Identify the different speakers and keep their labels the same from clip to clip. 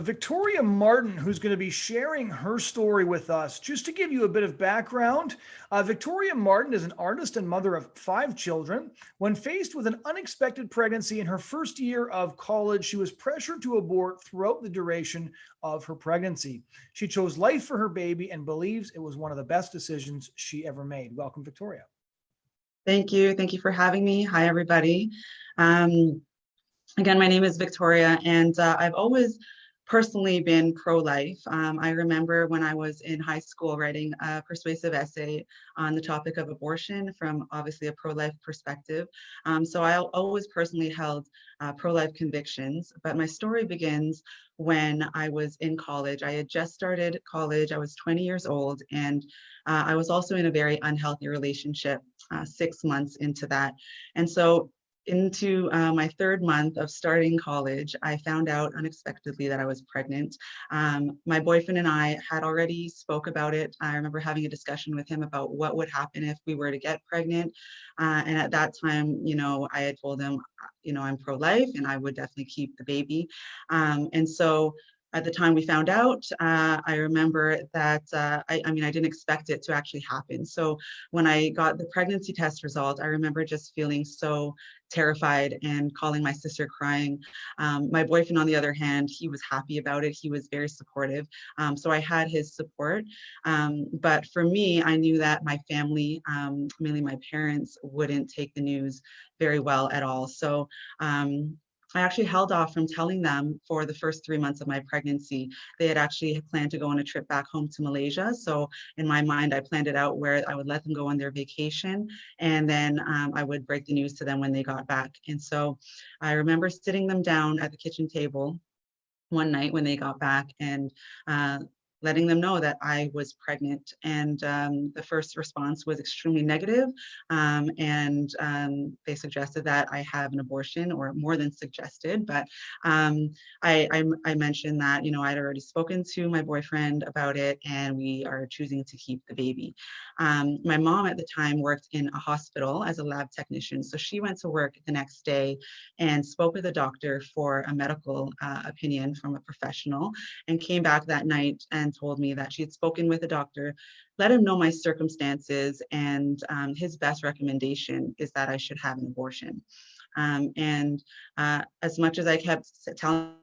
Speaker 1: Victoria Martin, who's going to be sharing her story with us. Just to give you a bit of background, Victoria Martin is an artist and mother of 5 children. When faced with an unexpected pregnancy in her first year of college, she was pressured to abort throughout the duration of her pregnancy. She chose life for her baby and believes it was one of the best decisions she ever made. Welcome, Victoria.
Speaker 2: Thank you. Thank you for having me. Hi, everybody. Um, Again, my name is Victoria, and I've always personally been pro-life. I remember when I was in high school writing a persuasive essay on the topic of abortion from obviously a pro-life perspective. So I always personally held pro-life convictions, but my story begins when I was in college. I had just started college. I was 20 years old, and I was also in a very unhealthy relationship 6 months into that. And so into my third month of starting college, I found out unexpectedly that I was pregnant. My boyfriend and I had already spoke about it. I remember having a discussion with him about what would happen if we were to get pregnant. And at that time, I had told him, I'm pro-life and I would definitely keep the baby. And so at the time we found out, I remember that, I mean, I didn't expect it to actually happen. So when I got the pregnancy test result, I remember just feeling so terrified and calling my sister crying. My boyfriend, on the other hand, he was happy about it. He was very supportive. So I had his support. But for me, I knew that my family, mainly my parents, wouldn't take the news very well at all. So I actually held off from telling them for the first 3 months of my pregnancy. They had actually planned to go on a trip back home to Malaysia. So in my mind, I planned it out where I would let them go on their vacation, and then I would break the news to them when they got back. And so I remember sitting them down at the kitchen table one night when they got back and letting them know that I was pregnant. And the first response was extremely negative. They suggested that I have an abortion, or more than suggested. But I mentioned that, I'd already spoken to my boyfriend about it, and we are choosing to keep the baby. My mom at the time worked in a hospital as a lab technician. So she went to work the next day and spoke with a doctor for a medical opinion from a professional, and came back that night and told me that she had spoken with a doctor, let him know my circumstances, and his best recommendation is that I should have an abortion. As much as I kept telling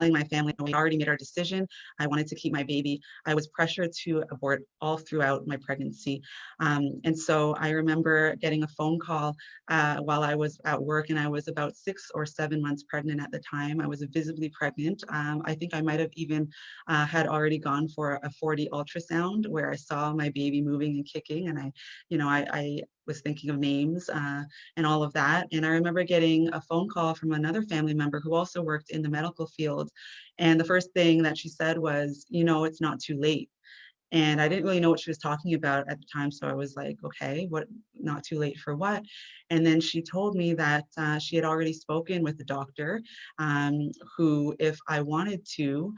Speaker 2: my family we already made our decision, I wanted to keep my baby, I was pressured to abort all throughout my pregnancy. And so I remember getting a phone call while I was at work, and I was about 6 or 7 months pregnant at the time. I was visibly pregnant. I think I might have even had already gone for a 4D ultrasound where I saw my baby moving and kicking, and I was thinking of names and all of that. And I remember getting a phone call from another family member who also worked in the medical field. And the first thing that she said was, it's not too late. And I didn't really know what she was talking about at the time. So I was like, okay, what, not too late for what? And then she told me that she had already spoken with the doctor who, if I wanted to,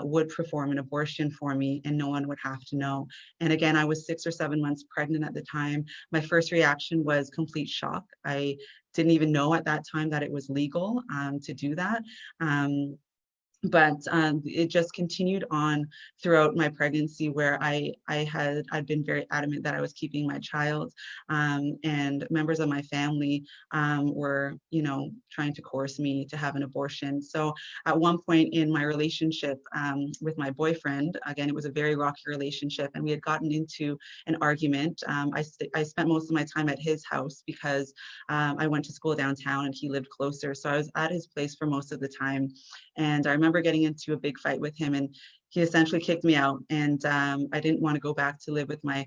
Speaker 2: would perform an abortion for me and no one would have to know. And again, I was 6 or 7 months pregnant at the time. My first reaction was complete shock. I didn't even know at that time that it was legal to do that. But it just continued on throughout my pregnancy, where I'd been very adamant that I was keeping my child, and members of my family were trying to coerce me to have an abortion. So at one point in my relationship with my boyfriend, again, it was a very rocky relationship, and we had gotten into an argument. I spent most of my time at his house because I went to school downtown and he lived closer, so I was at his place for most of the time. And I remember getting into a big fight with him, and he essentially kicked me out. And I didn't want to go back to live with my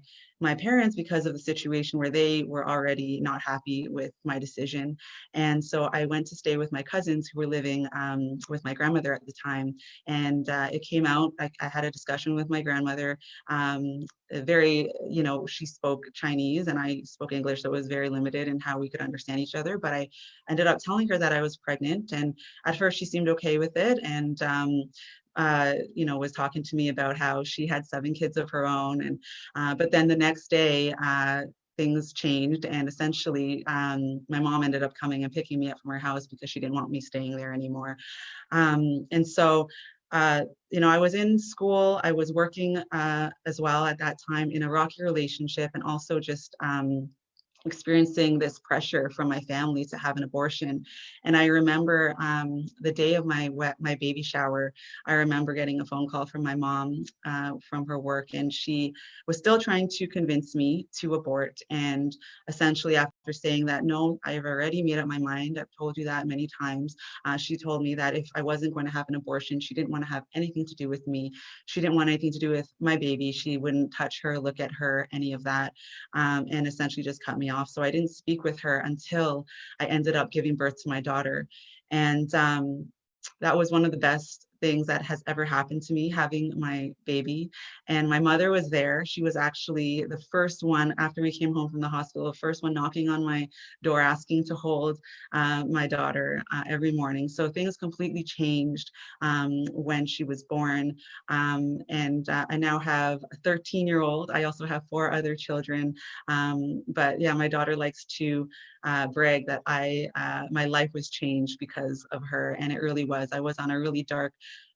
Speaker 2: parents because of the situation where they were already not happy with my decision. And so I went to stay with my cousins who were living with my grandmother at the time. And it came out, I had a discussion with my grandmother, very, she spoke Chinese and I spoke English, so it was very limited in how we could understand each other. But I ended up telling her that I was pregnant, and at first she seemed okay with it, and was talking to me about how she had 7 kids of her own. And but then the next day, things changed, and essentially my mom ended up coming and picking me up from her house because she didn't want me staying there anymore. And so, I was in school, I was working as well at that time in a rocky relationship, and also just experiencing this pressure from my family to have an abortion. And I remember the day of my baby shower, I remember getting a phone call from my mom from her work, and she was still trying to convince me to abort. And essentially, after saying that, no, I've already made up my mind. I've told you that many times. She told me that if I wasn't going to have an abortion, she didn't want to have anything to do with me. She didn't want anything to do with my baby. She wouldn't touch her, look at her, any of that, and essentially just cut me off. So I didn't speak with her until I ended up giving birth to my daughter. And that was one of the best things that has ever happened to me, having my baby. And my mother was there. She was actually the first one after we came home from the hospital, the first one knocking on my door, asking to hold my daughter every morning. So things completely changed when she was born. And I now have a 13-year-old. I also have 4 other children. But yeah, my daughter likes to brag that my life was changed because of her, and it really was. I was on a really dark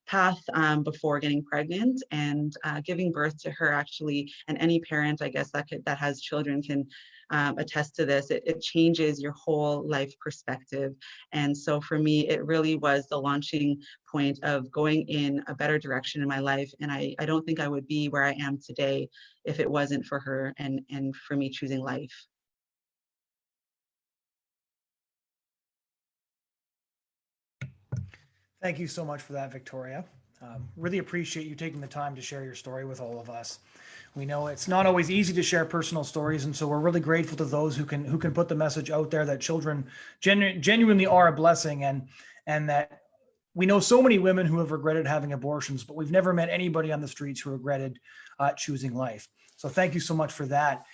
Speaker 2: path before getting pregnant, and giving birth to her, actually, and any parent, I guess, that has children can attest to this. It changes your whole life perspective. And so for me, it really was the launching point of going in a better direction in my life. And I don't think I would be where I am today if it wasn't for her and for me choosing life.
Speaker 1: Thank you so much for that, Victoria. Really appreciate you taking the time to share your story with all of us. We know it's not always easy to share personal stories, and so we're really grateful to those who can put the message out there that children genuinely are a blessing, and that we know so many women who have regretted having abortions, but we've never met anybody on the streets who regretted choosing life. So thank you so much for that.